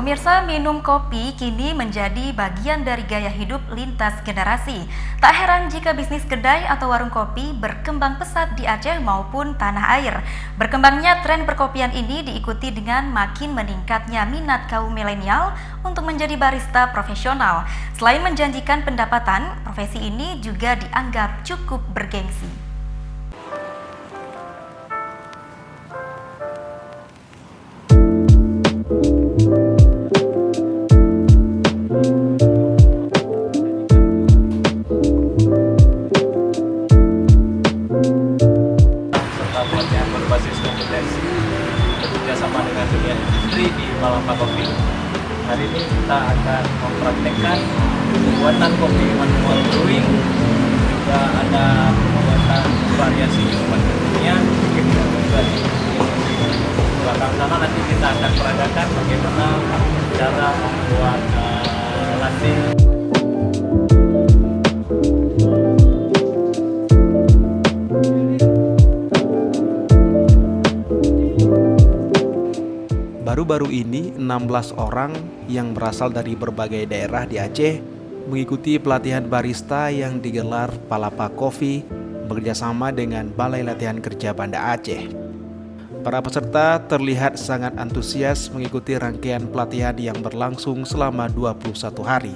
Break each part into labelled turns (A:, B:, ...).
A: pemirsa, minum kopi kini menjadi bagian dari gaya hidup lintas generasi. Tak heran jika bisnis kedai atau warung kopi berkembang pesat di Aceh maupun tanah air. Berkembangnya tren perkopian ini diikuti dengan makin meningkatnya minat kaum milenial untuk menjadi barista profesional. Selain menjanjikan pendapatan, profesi ini juga dianggap cukup bergengsi.
B: Pelatihan berbasis kompetensi bekerja sama dengan dunia industri di Palapa Kopi. Hari ini kita akan mempraktekkan pembuatan kopi manual brewing, juga ada pembuatan variasi minuman kekinian, juga di belakang sana nanti kita akan peragakan bagaimana cara membuat latte.
C: Baru-baru ini, 16 orang yang berasal dari berbagai daerah di Aceh mengikuti pelatihan barista yang digelar Palapa Coffee bekerjasama dengan Balai Latihan Kerja Banda Aceh. Para peserta terlihat sangat antusias mengikuti rangkaian pelatihan yang berlangsung selama 21 hari.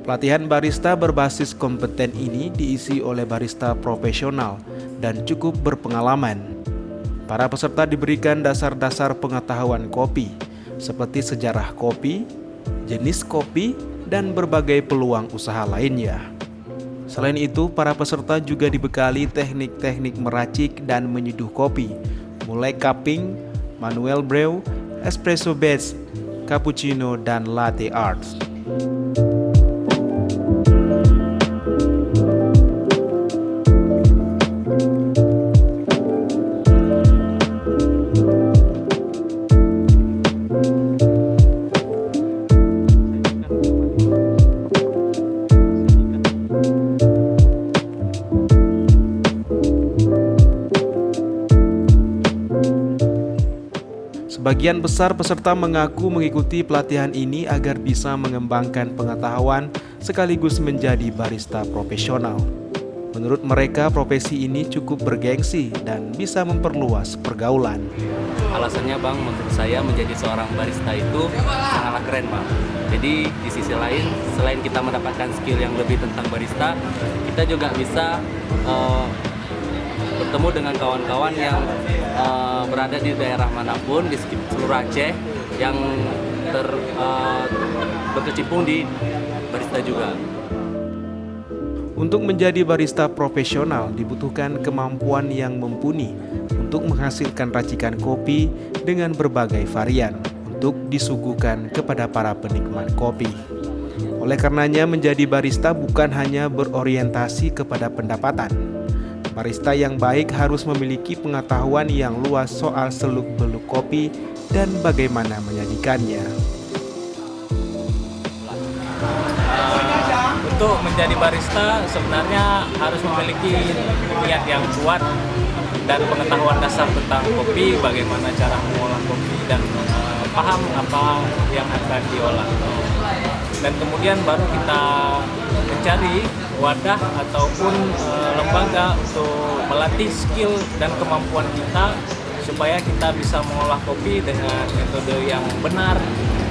C: Pelatihan barista berbasis kompeten ini diisi oleh barista profesional dan cukup berpengalaman. Para peserta diberikan dasar-dasar pengetahuan kopi, seperti sejarah kopi, jenis kopi, dan berbagai peluang usaha lainnya. Selain itu, para peserta juga dibekali teknik-teknik meracik dan menyeduh kopi, mulai cupping, manual brew, espresso batch, cappuccino, dan latte art. Sebagian besar peserta mengaku mengikuti pelatihan ini agar bisa mengembangkan pengetahuan sekaligus menjadi barista profesional. Menurut mereka, profesi ini cukup bergengsi dan bisa memperluas pergaulan.
D: Alasannya Bang, menurut saya menjadi seorang barista itu sangatlah keren Bang. Jadi di sisi lain, selain kita mendapatkan skill yang lebih tentang barista, kita juga bisa bertemu dengan kawan-kawan yang berada di daerah manapun di seluruh Aceh yang berkecimpung di barista juga.
C: Untuk menjadi barista profesional dibutuhkan kemampuan yang mumpuni untuk menghasilkan racikan kopi dengan berbagai varian untuk disuguhkan kepada para penikmat kopi. Oleh karenanya menjadi barista bukan hanya berorientasi kepada pendapatan. Barista yang baik harus memiliki pengetahuan yang luas soal seluk-beluk kopi dan bagaimana menyajikannya.
B: Untuk menjadi barista sebenarnya harus memiliki niat yang kuat dan pengetahuan dasar tentang kopi, bagaimana cara mengolah kopi dan paham apa yang akan diolah. Dan kemudian baru kita mencari wadah ataupun lembaga untuk melatih skill dan kemampuan kita supaya kita bisa mengolah kopi dengan metode yang benar,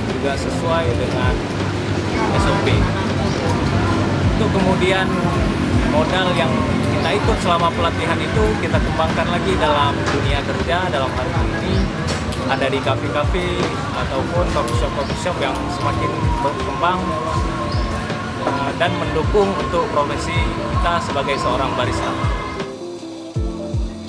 B: juga sesuai dengan SOP. Untuk kemudian modal yang kita ikut selama pelatihan itu kita kembangkan lagi dalam dunia kerja. Dalam hari ini ada di kafe-kafe ataupun coffee shop yang semakin berkembang dan mendukung untuk profesi kita sebagai seorang barista.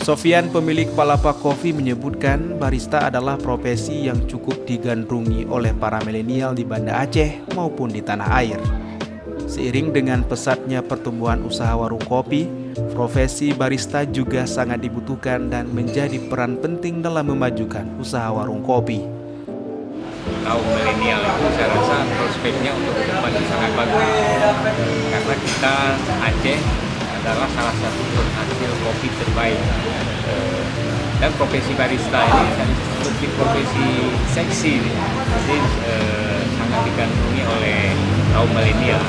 C: Sofian, pemilik Palapa Coffee, menyebutkan barista adalah profesi yang cukup digandrungi oleh para milenial di Banda Aceh maupun di tanah air. Seiring dengan pesatnya pertumbuhan usaha warung kopi, profesi barista juga sangat dibutuhkan dan menjadi peran penting dalam memajukan usaha warung kopi.
E: Kaum milenial itu saya rasa prospeknya untuk ke depan sangat bagus, karena kita Aceh adalah salah satu penghasil kopi terbaik Dan profesi barista ini kan seperti profesi seksi, jadi sangat digandrungi oleh kaum milenial,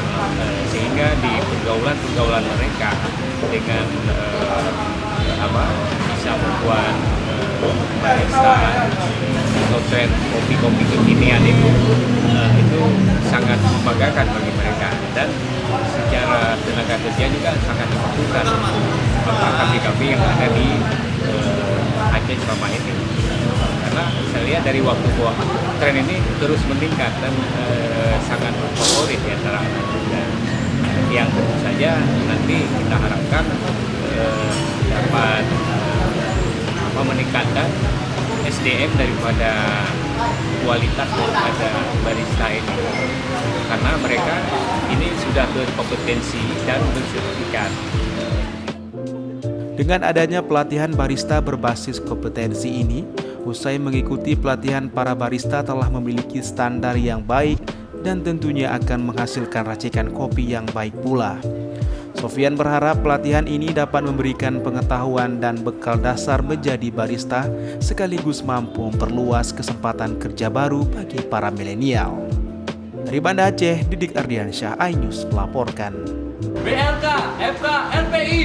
E: sehingga di pergaulan mereka dengan bisa membuat barista atau tren kopi-kopi kekinian itu sangat membanggakan bagi mereka, dan secara tenaga kerja juga sangat dibutuhkan kafe-kafe yang ada di Aceh selama ini. Karena saya lihat dari waktu ke waktu tren ini terus meningkat dan sangat favorit di antara anak muda, yang tentu saja nanti kita harapkan dapat meningkatkan SDM daripada kualitas daripada barista ini, karena mereka ini sudah berkompetensi dan bersertifikat.
C: Dengan adanya pelatihan barista berbasis kompetensi ini, usai mengikuti pelatihan, para barista telah memiliki standar yang baik dan tentunya akan menghasilkan racikan kopi yang baik pula. Sofian berharap pelatihan ini dapat memberikan pengetahuan dan bekal dasar menjadi barista, sekaligus mampu memperluas kesempatan kerja baru bagi para milenial. Dari Banda Aceh, Didik Ardiansyah, iNews melaporkan.
D: BLK, FK, LPI,